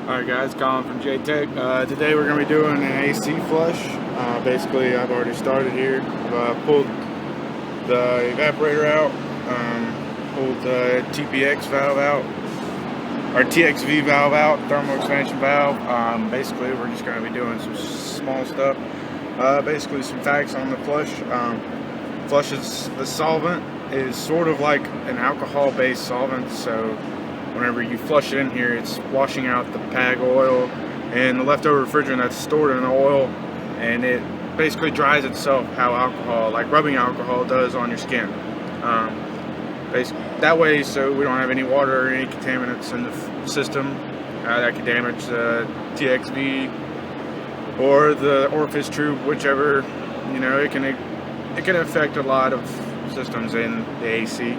Alright guys, Colin from JTech. Today we're going to be doing an AC flush. Basically, I've already started here. I've pulled the evaporator out, pulled the TPX valve out, or TXV valve out, thermal expansion valve. Basically, we're just going to be doing some small stuff. Basically, some facts on the flush. The solvent is sort of like an alcohol-based solvent, so whenever you flush it in here, it's washing out the PAG oil and the leftover refrigerant that's stored in the oil, and it basically dries itself how alcohol, like rubbing alcohol, does on your skin. That way, so we don't have any water or any contaminants in the system that could damage the TXV or the orifice tube, whichever. You know, it can affect a lot of systems in the AC.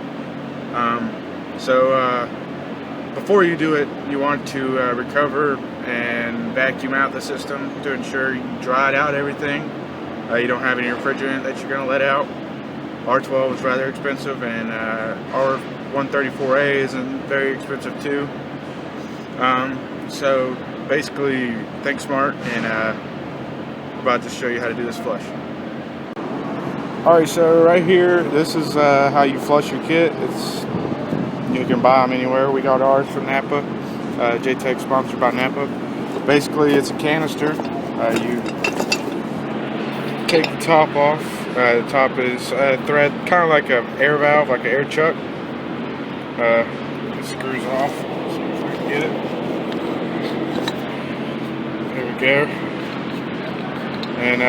Before you do it, you want to recover and vacuum out the system to ensure you dried out everything. You don't have any refrigerant that you're going to let out. R12 is rather expensive, and R134A is very expensive too. So basically, think smart, and we're about to show you how to do this flush. Alright, so right here, this is how you flush your kit. You can buy them anywhere. We got ours from Napa. JTech sponsored by Napa. Basically, it's a canister. You take the top off. The top is a thread, kind of like an air valve, like an air chuck. It screws off. Let's see if I can get it. There we go. And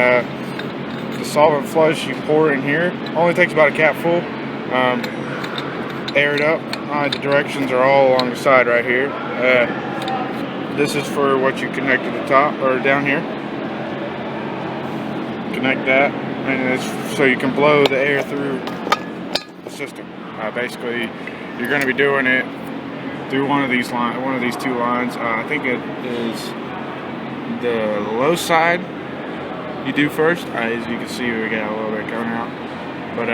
the solvent flush you pour in here. Only takes about a cap full. Air it up. The directions are all along the side right here. This is for what you connect to the top, or down here. Connect that, and it's so you can blow the air through the system. Basically, you're going to be doing it through one of these two lines. I think it is the low side you do first. As you can see, we got a little bit coming out, but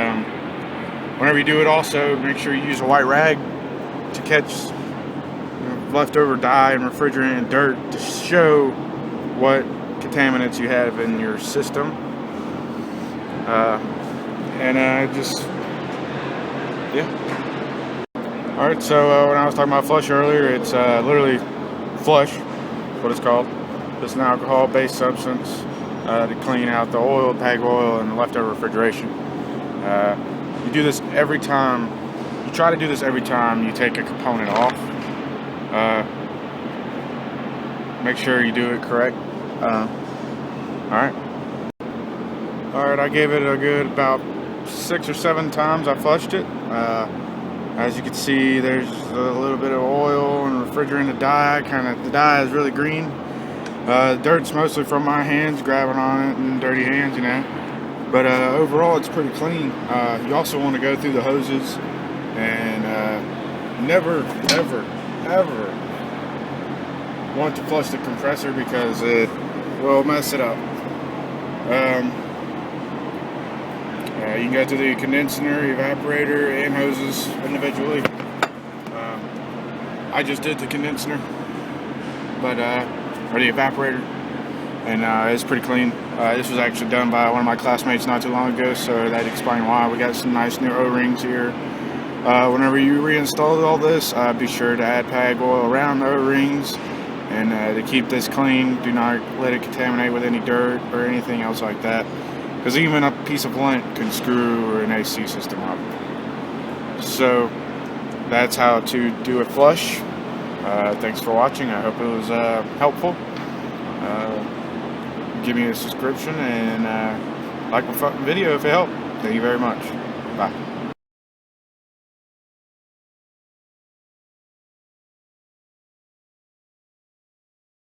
whenever you do it, also make sure you use a white rag to catch leftover dye and refrigerant and dirt to show what contaminants you have in your system. Alright, so when I was talking about flush earlier, it's literally flush, what it's called. It's an alcohol-based substance to clean out the oil, PAG oil, and the leftover refrigeration. You do this every time. You try to do this every time you take a component off. Make sure you do it correct. Alright, I gave it a good about 6 or 7 times I flushed it. As you can see, there's a little bit of oil and refrigerant and dye. The dye is really green. Dirt's mostly from my hands, grabbing on it, and dirty hands, you know. But overall, it's pretty clean. You also want to go through the hoses, and never, ever, ever want to flush the compressor because it will mess it up. You can go through the condenser, evaporator, and hoses individually. I just did the condenser, or the evaporator, and it's pretty clean. This was actually done by one of my classmates not too long ago, so that explains why. We got some nice new O-rings here. Whenever you reinstall all this, be sure to add PAG oil around the O-rings, and to keep this clean, do not let it contaminate with any dirt or anything else like that, because even a piece of lint can screw an AC system up. So that's how to do a flush. Thanks for watching. I hope it was helpful. Give me a subscription and like my video if it helped. Thank you very much. Bye.